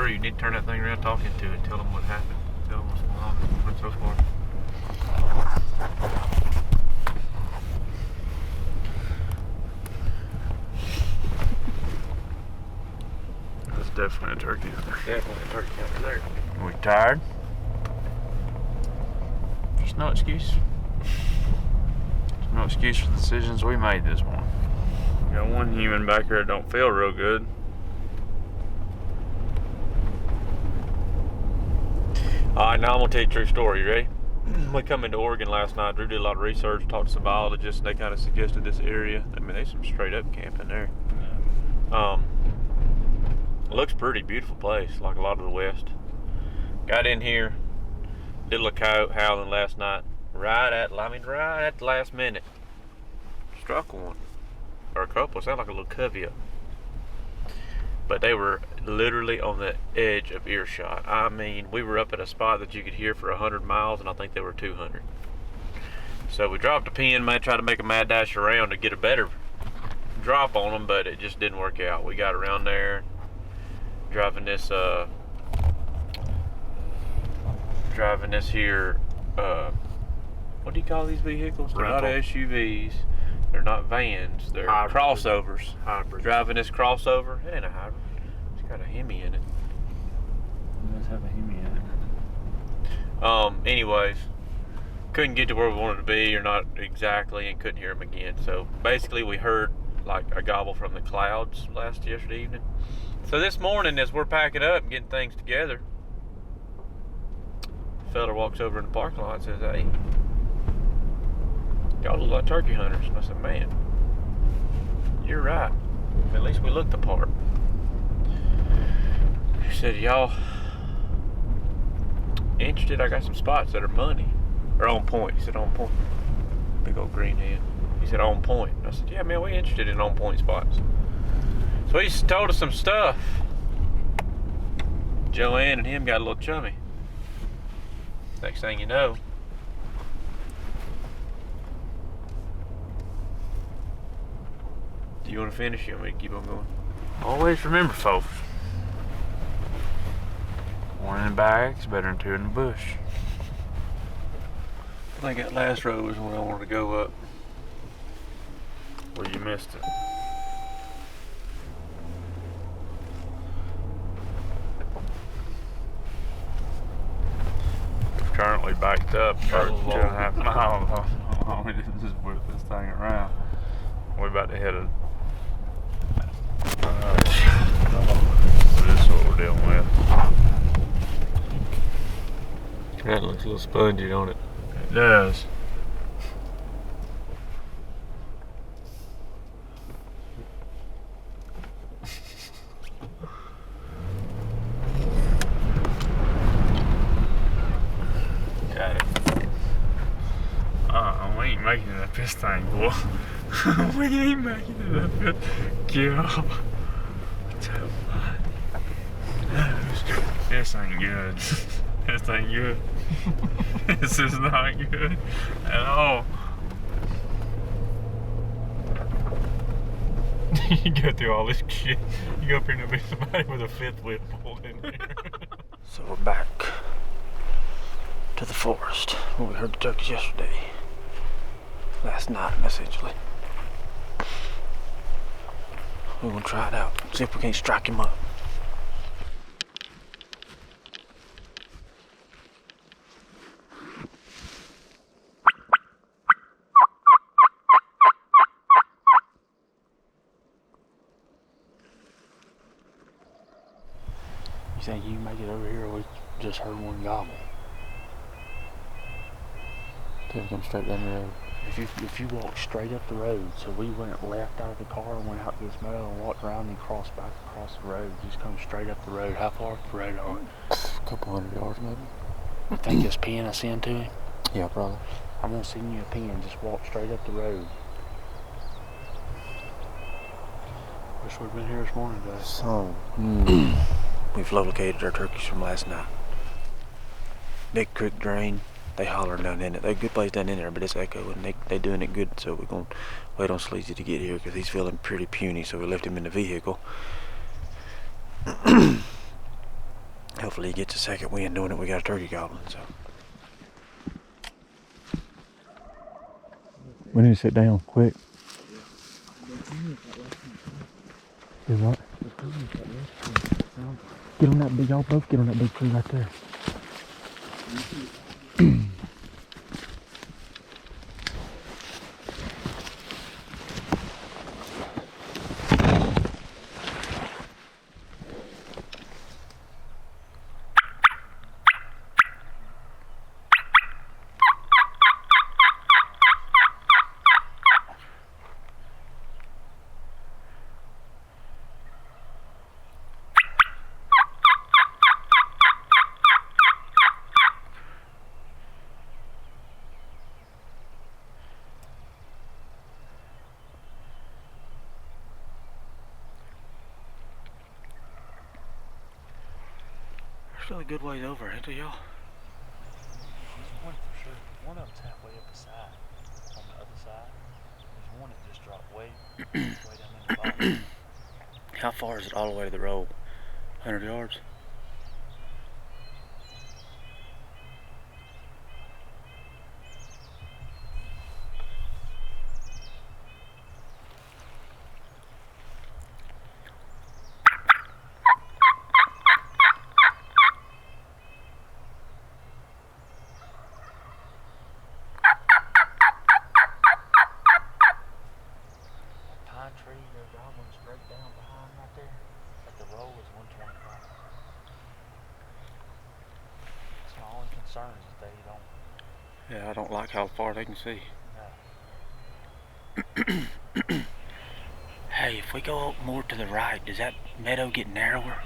through. You need to turn that thing around, talk into it, tell them what happened, tell them what's going on, and so forth. That's definitely a turkey hunter. Definitely a turkey hunter there. We tired? There's no excuse. There's no excuse for the decisions we made this morning. Got one human back here that don't feel real good. Alright, now I'm going to tell you a true story. You ready? We come into Oregon last night. Drew did a lot of research, talked to some biologists, and they kind of suggested this area. I mean, there's some straight up camping there. It looks pretty beautiful place, like a lot of the West. Got in here, did a little coyote howling last night. Right at the last minute. Struck one. Or a couple. It sounded like a little covey up. But they were literally on the edge of earshot. I mean, we were up at a spot that you could hear for 100 miles, and I think they were 200. So we dropped a pin, might try to make a mad dash around to get a better drop on them, but it just didn't work out. We got around there, driving this here, what do you call these vehicles? They're not SUVs. They're not vans. They're crossovers. Hybrid. Driving this crossover. It ain't a hybrid. It's got a Hemi in it. It does have a Hemi in it. Anyways, couldn't get to where we wanted to be, or not exactly, and couldn't hear them again. So basically, we heard like a gobble from the clouds yesterday evening. So this morning, as we're packing up and getting things together, the fella walks over in the parking lot and says, "Hey, y'all look like turkey hunters." And I said, "Man, you're right. At least we looked the part." He said, "Y'all interested? I got some spots that are money. Or on point." He said, "On point." Big old green head. He said, "On point." I said, "Yeah, man, we interested in on point spots." So he told us some stuff. Joanne and him got a little chummy. Next thing you know, do you want to finish? You want me to keep on going? Always remember, folks, one in the bag is better than two in the bush. I think that last road was when I wanted to go up. Well, you missed it. Currently backed up for 2.5 miles. All we did was just whip this thing around. We're about to hit a. So this is what we're dealing with. That looks a little spongy, don't it? It does. Got it. We ain't making it up this thing, boy. We ain't making it up this. God. This ain't good. This ain't good. This is not good at all. You go through all this shit. You go up here and there'll be somebody with a fifth wheel pulled in there. So we're back to the forest where we heard the turkeys yesterday. Last night, essentially. We're gonna try it out. See if we can't strike him up. You think you can make it over here, or we just heard one gobble? Till come straight down the road. If you walk straight up the road, so we went left out of the car and went out this meadow and walked around and crossed back across the road. Just come straight up the road. How far up the road are we? A couple hundred yards maybe. You think this pin I send to him? Yeah, probably. I'm gonna send you a pin. Just walk straight up the road. Wish we'd been here this morning, guys. So, We've located our turkeys from last night. Big creek drain. They hollering down in it. They're a good place down in there, but it's echoing. They doing it good, so we're gonna wait on Sleazy to get here because he's feeling pretty puny, so we left him in the vehicle. Hopefully he gets a second wind knowing that we got a turkey gobbling, so. We need to sit down, quick. Do what? Get on that big, y'all both get on that big tree right there. Still a good ways over, ain't they, y'all? There's one for sure. One of them's halfway up the side. On the other side, there's one that just dropped way down in the bottom. How far is it all the way to the roll? 100 yards? Pine tree, they're gobbling straight down behind right there. But the roll is 125. That's my only concern is that they don't. Yeah, I don't like how far they can see. No. Hey, if we go more to the right, does that meadow get narrower?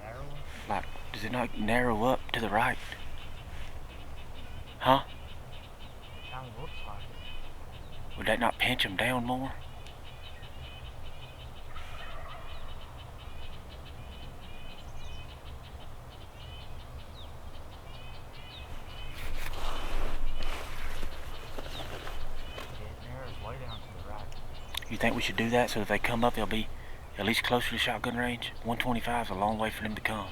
Narrower? Like, does it not narrow up to the right? Huh? Kind of looks like it. Would that not pinch them down more? It narrows way down to the right. You think we should do that so if they come up, they'll be at least closer to shotgun range? 125 is a long way for them to come.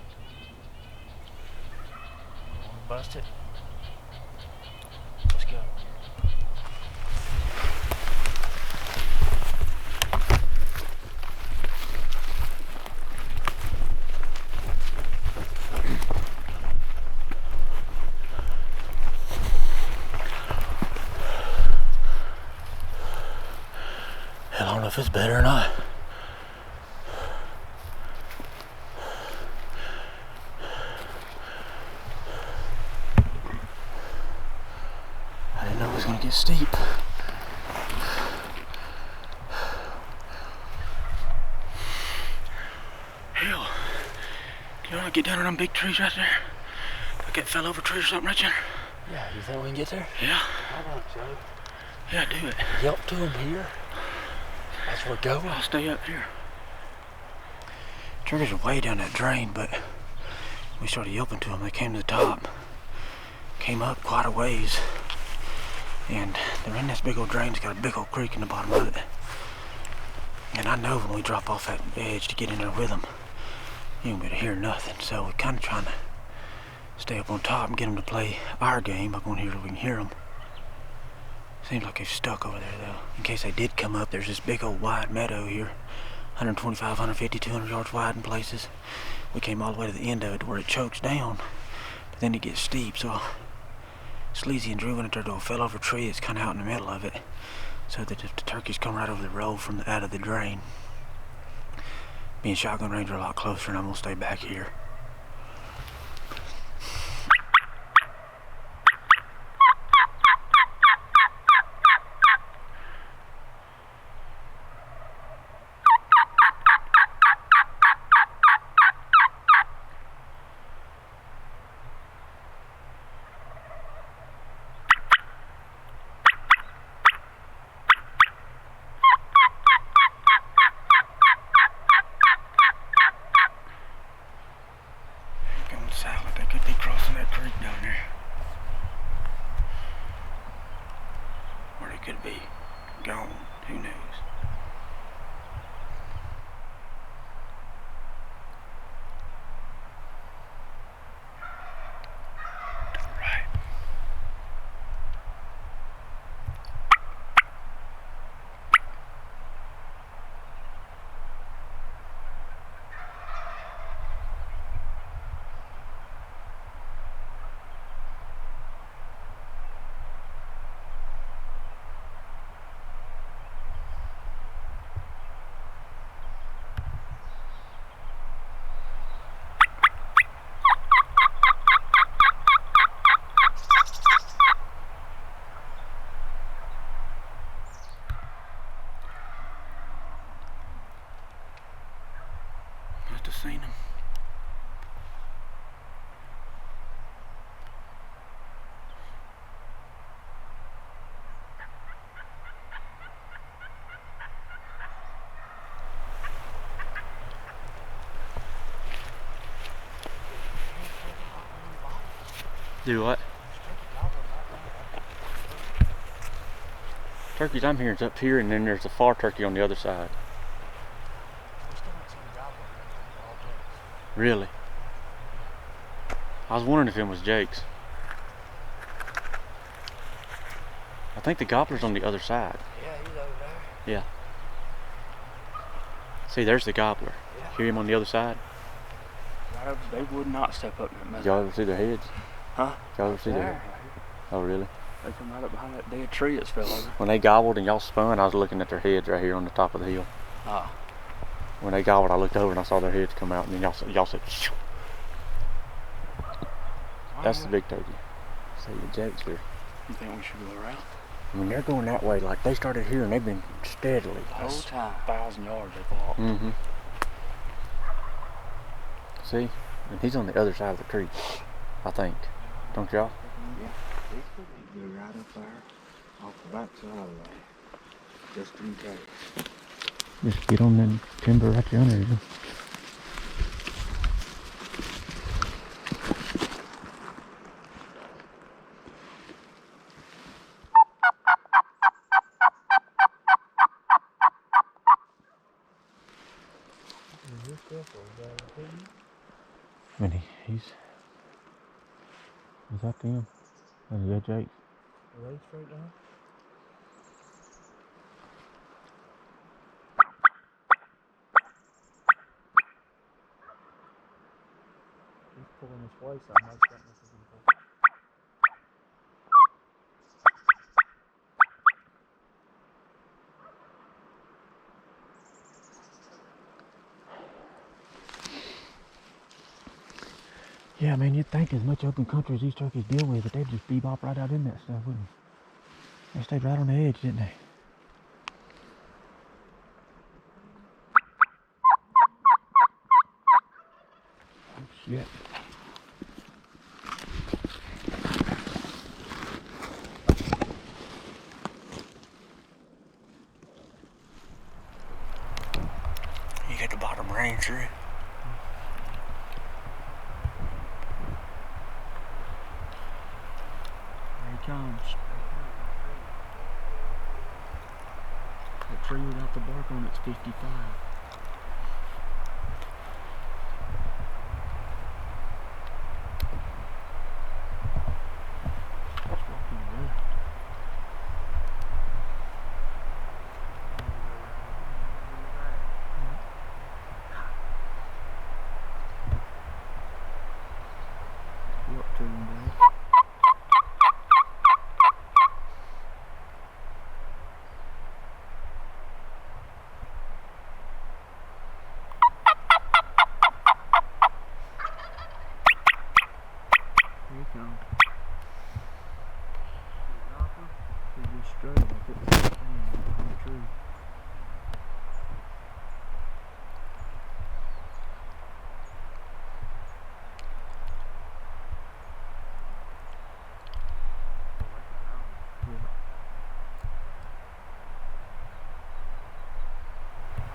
Want to bust it? Let's go. I don't know if it's better or not. I didn't know it was gonna get steep. Hell, you wanna get down on them big trees right there? Like that fell over tree or something right there? Yeah, you think we can get there? Yeah. How about Joe? Yeah, do it. Yelp to him here. That's where we're going. I'll stay up here. Triggers are way down that drain, but we started yelping to them. They came to the top, came up quite a ways, and they're in this big old drain. It's got a big old creek in the bottom of it. And I know when we drop off that edge to get in there with them, you ain't gonna hear nothing. So we're kind of trying to stay up on top and get them to play our game up on here so we can hear them. Seems like they've stuck over there though. In case they did come up, there's this big old wide meadow here. 125, 150, 200 yards wide in places. We came all the way to the end of it to where it chokes down. But then it gets steep, so Sleazy and Drew went up there to a fell over tree that's kind of out in the middle of it. So that if the turkeys come right over the road from out of the drain. Me and shotgun range are a lot closer and I'm gonna stay back here. seen him. Do what? Turkeys I'm hearing is up here, and then there's a far turkey on the other side. Really? I was wondering if it was Jake's. I think the gobbler's on the other side. Yeah, he's over there. Yeah. See, there's the gobbler. Yeah. Hear him on the other side? They would not step up in that Did mess. y'all ever see their heads? Huh? Did y'all ever see their heads? Oh, really? They come right up behind that dead tree that's fell over. When they gobbled and y'all spun, I was looking at their heads right here on the top of the hill. Ah. When they gobbled, I looked over and I saw their heads come out, and then y'all said, shoo. That's the big turkey. See the Jake's here. You think we should go around? I mean, they're going that way. Like, they started here and they've been steadily. The whole time. 1,000 yards they've walked. Mm-hmm. See? And he's on the other side of the creek, I think. Don't y'all? Yeah. They're right up there off the back side of that. Just in case. Just get on the timber right there under you. I mean, he's... Is that them? Is that Jake? Are they straight down? He's pulling this way, so I might start messing with him. Yeah, man, you'd think as much open country as these turkeys deal with, that they'd just bebop right out in that stuff, wouldn't they? They stayed right on the edge, didn't they? Oh, shit. You got the bottom range through. Comes. That tree without the bark on it's 55. It's walking away. Go up to him, boy. Straight like it was on the tree. Yeah.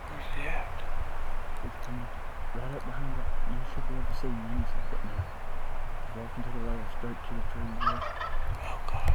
Where's he at? He's coming right up behind that. You should be able to see him inside it now. He's walking to the left, straight to the tree. Yeah. Oh God.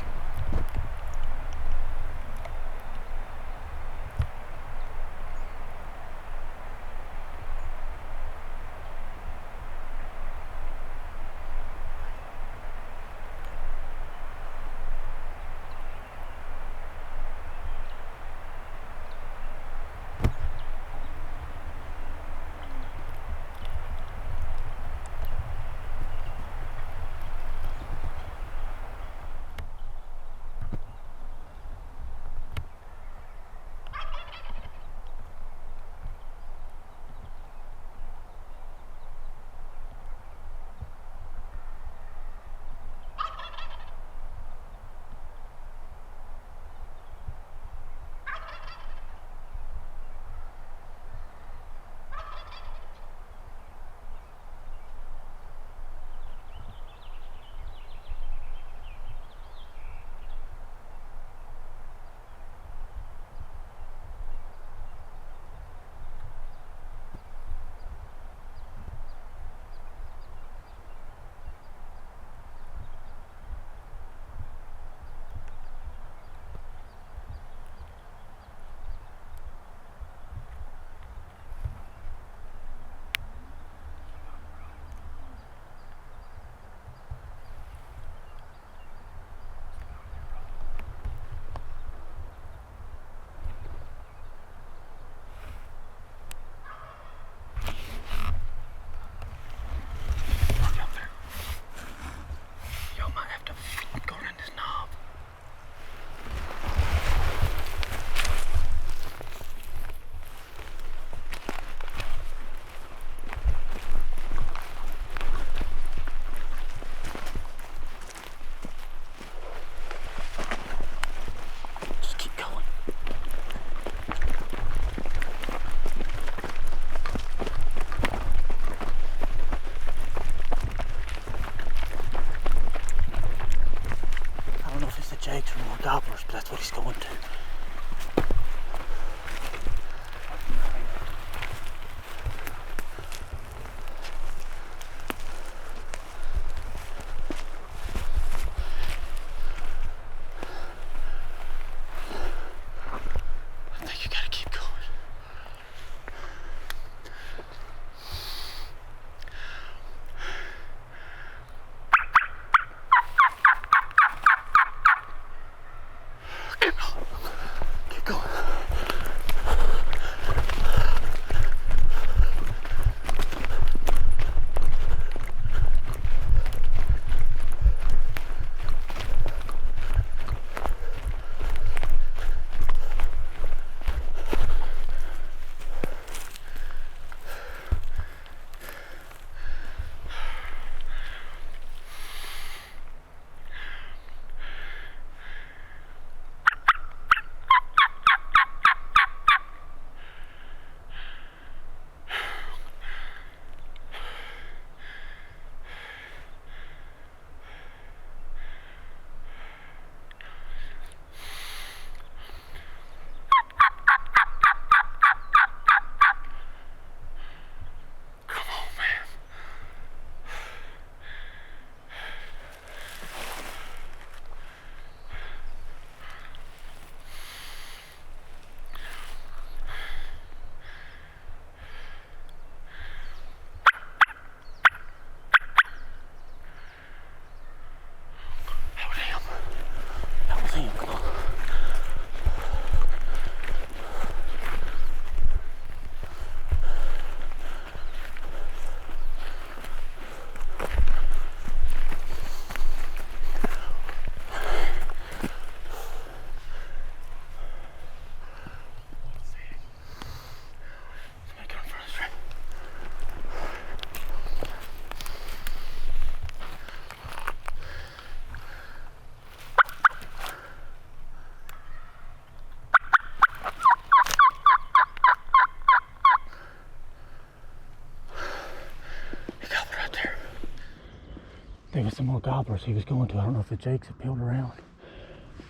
There was some more gobblers he was going to. I don't know if the jakes have peeled around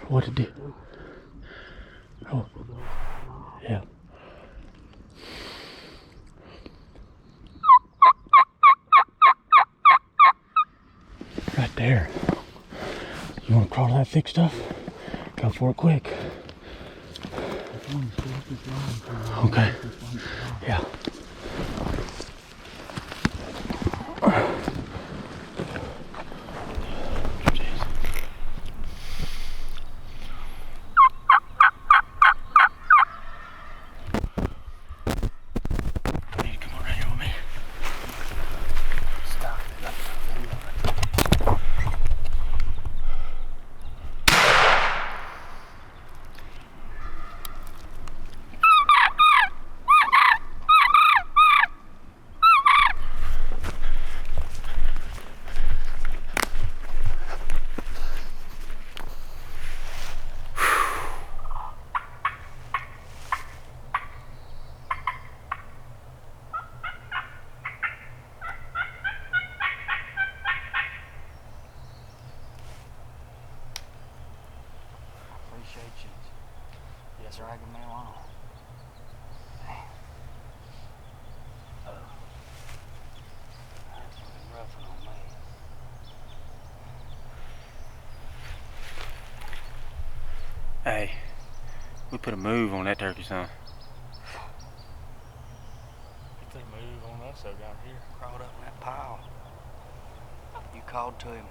or what it did. Oh, yeah. Right there. You want to crawl that thick stuff? Go for it quick. Okay. Yeah. Yes, ragging me along. That's looking roughing on me. Hey, we put a move on that turkey, son. If they move on us, though, down here, crawled up in that pile. You called to him,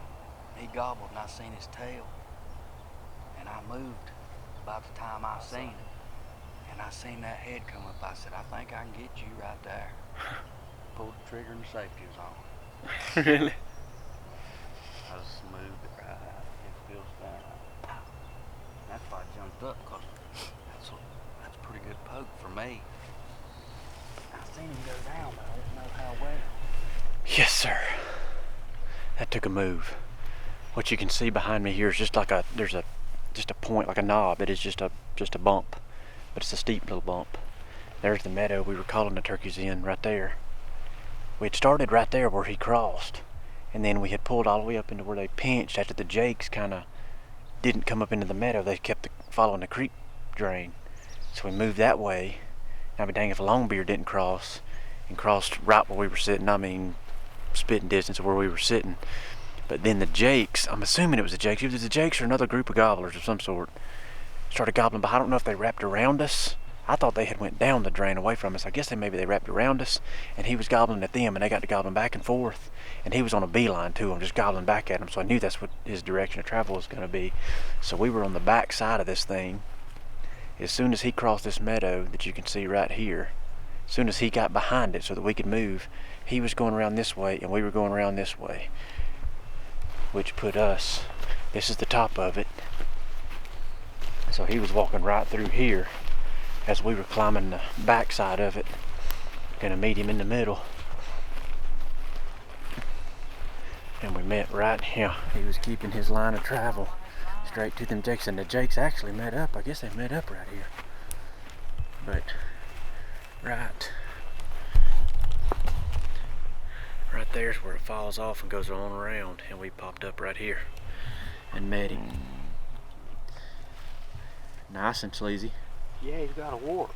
he gobbled, and I seen his tail. And I moved about the time I seen him. And I seen that head come up. I said, I think I can get you right there. Pulled the trigger and the safety was on. Really? I just smoothed it right out. It feels down. That's why I jumped up, because that's a pretty good poke for me. I seen him go down, but I didn't know how well. Yes, sir. That took a move. What you can see behind me here is just like just a point, like a knob. It is just a bump, but it's a steep little bump. There's the meadow we were calling the turkeys in right there. We had started right there where he crossed, and then we had pulled all the way up into where they pinched after the jakes kind of didn't come up into the meadow. They kept following the creek drain. So we moved that way. Now be dang if a longbeard didn't cross and crossed right where we were sitting. I mean, spitting distance of where we were sitting. But then the jakes, I'm assuming it was the jakes, either the jakes or another group of gobblers of some sort, started gobbling, but I don't know if they wrapped around us. I thought they had went down the drain away from us. I guess maybe they wrapped around us, and he was gobbling at them, and they got to gobbling back and forth, and he was on a beeline to them, just gobbling back at them, so I knew that's what his direction of travel was going to be. So we were on the back side of this thing. As soon as he crossed this meadow that you can see right here, as soon as he got behind it so that we could move, he was going around this way, and we were going around this way, which put us, this is the top of it, so he was walking right through here as we were climbing the back side of it, gonna meet him in the middle, and we met right here. He was keeping his line of travel straight to them jakes, and the jakes actually met up. I guess they met up right here, but right there's where it falls off and goes on around, and we popped up right here and met him. Nice and sleazy. Yeah, he's got a wart.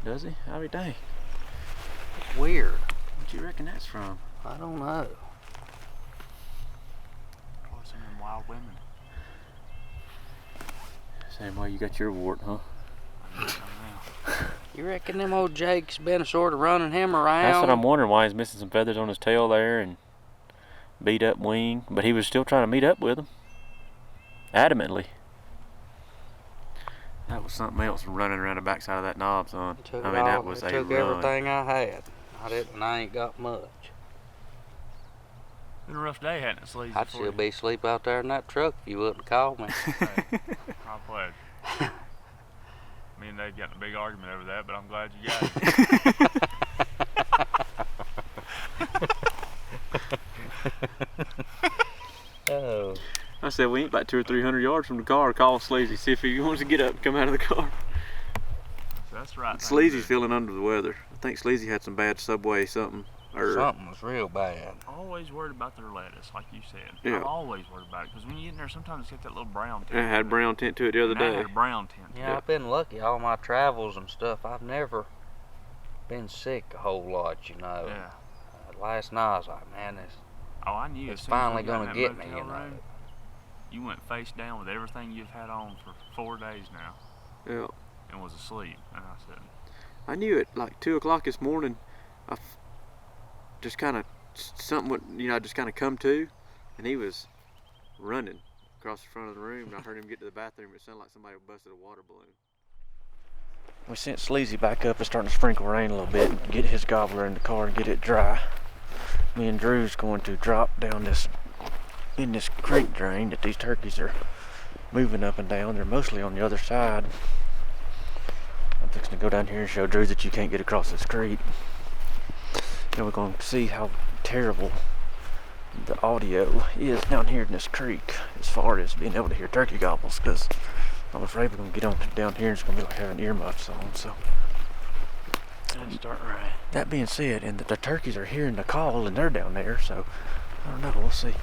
Does he? I'll be dang. It's weird. What you reckon that's from? I don't know. Probably some of them wild women. Same way you got your wart, huh? You reckon them old jakes been sort of running him around? That's what I'm wondering, why he's missing some feathers on his tail there and beat up wing, but he was still trying to meet up with him, adamantly. That was something else running around the backside of that knob, son. That was a took everything I had. I ain't got much. Been a rough day, hadn't it, Sleazy? I'd still be asleep out there in that truck if you wouldn't call me. Hey, my pleasure. Me and Dave got in a big argument over that, but I'm glad you got it. Oh. I said we ain't about 200 or 300 yards from the car. Call Sleazy, see if he wants to get up and come out of the car. So that's right. Sleazy's feeling under the weather. I think Sleazy had some bad subway something Or Something was real bad. always worried about their lettuce, like you said. Yeah. I'm always worried about it because when you get in there, sometimes it's got that little brown tint. it had a brown tint to it the other And that day. had a brown tint. Yeah, I've been lucky all my travels and stuff. I've never been sick a whole lot, you know. Yeah. Last night I was like, man, Oh, I knew. it's as soon as we finally got in gonna that get me, motel you know. room, you went face down with everything you've had on for 4 days now Yeah. and was asleep. And I said, I knew it like 2 o'clock this morning. Just kind of something would, I just kind of come to, and he was running across the front of the room. And I heard him get to the bathroom. It sounded like somebody busted a water balloon. We sent Sleazy back up. It's starting to sprinkle rain a little bit. Get his gobbler in the car and get it dry. Me and Drew's going to drop down in this creek drain that these turkeys are moving up and down. They're mostly on the other side. I'm fixing to go down here and show Drew that you can't get across this creek. And we're going to see how terrible the audio is down here in this creek as far as being able to hear turkey gobbles, because I'm afraid we're going to get on down here and it's going to be like having earmuffs on. So "Let's start right." that being said, and the turkeys are hearing the call and they're down there, so I don't know, we'll see.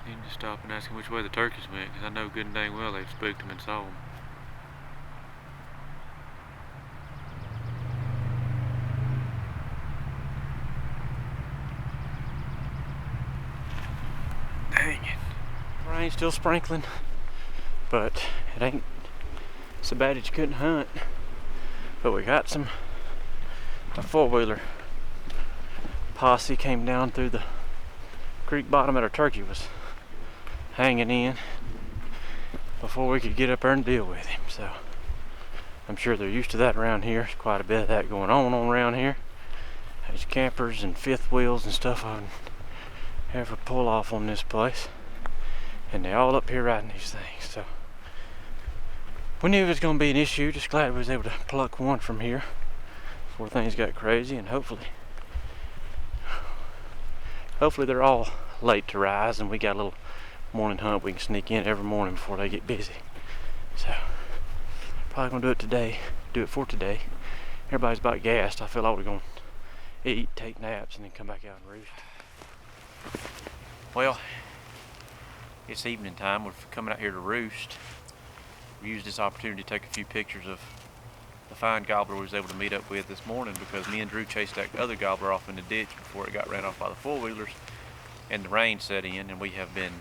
You can just stop and ask him which way the turkeys went, because I know good and dang well they've spooked him and saw him. Dang it. Rain's still sprinkling, but it ain't so bad that you couldn't hunt. But we got a four-wheeler posse came down through the creek bottom that our turkey was hanging in before we could get up there and deal with him. So I'm sure they're used to that around here. There's quite a bit of that going on around here. There's campers and fifth wheels and stuff on ever pull off on this place, and they all up here riding these things. So we knew it was going to be an issue. Just glad we was able to pluck one from here before things got crazy, and hopefully they're all late to rise and we got a little morning hunt we can sneak in every morning before they get busy. So probably gonna do it for today. Everybody's about gassed. I feel like we're gonna eat, take naps, and then come back out and roost. Well, it's evening time. We're coming out here to roost. We used this opportunity to take a few pictures of the fine gobbler we was able to meet up with this morning, because me and Drew chased that other gobbler off in the ditch before it got ran off by the four-wheelers and the rain set in, and we have been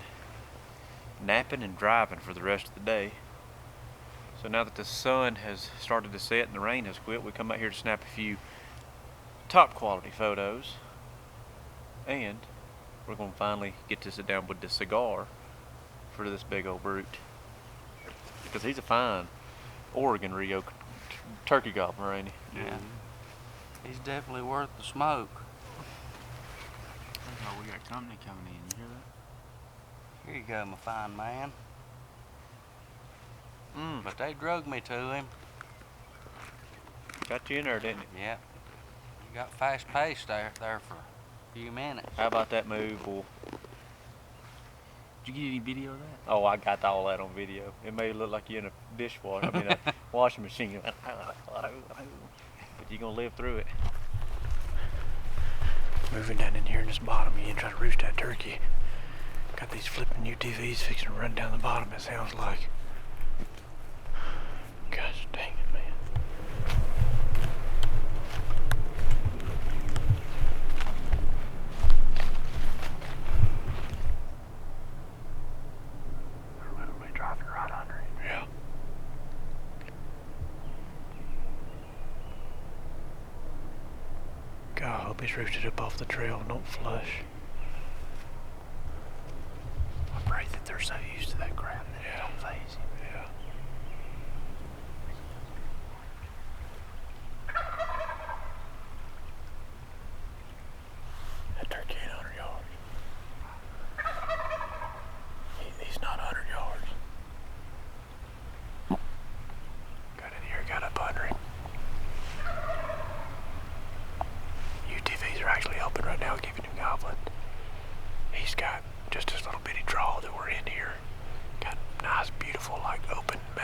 napping and driving for the rest of the day. So now that the sun has started to set and the rain has quit, we come out here to snap a few top quality photos, and we're going to finally get to sit down with the cigar for this big old brute, because he's a fine Oregon Rio turkey gobbler, ain't he? Yeah. He's definitely worth the smoke. Oh, we got company coming in. You hear that? Here you go, my fine man. But they drug me to him. Got you in there, didn't it? Yeah. You got fast paced there for a few minutes. How about that move, boy? Did you get any video of that? Oh, I got all that on video. It may look like you're in a dishwasher, a washing machine. But you're gonna live through it. Moving down in here in this bottom again, trying to roost that turkey. Got these flipping UTVs fixing to run down the bottom, it sounds like. Gosh dang it, man. We're driving right under him. Yeah. God, I hope he's roosted up off the trail and don't flush. I pray that they're so used to that crap that it don't phase him. Yeah.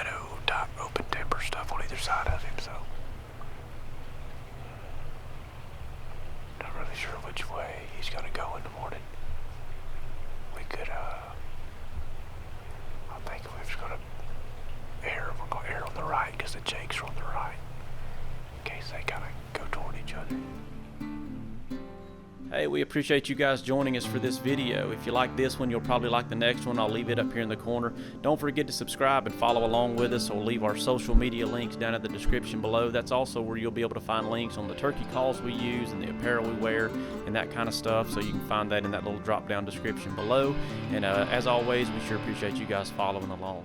meadow type open timber stuff on either side of him, so not really sure which way he's gonna go in the morning. We could I think we're just gonna we're gonna err on the right because the jakes are on the right in case they kind of go toward each other. Hey, we appreciate you guys joining us for this video. If you like this one, you'll probably like the next one. I'll leave it up here in the corner. Don't forget to subscribe and follow along with us, or leave our social media links down in the description below. That's also where you'll be able to find links on the turkey calls we use and the apparel we wear and that kind of stuff. So you can find that in that little drop down description below. And as always, we sure appreciate you guys following along.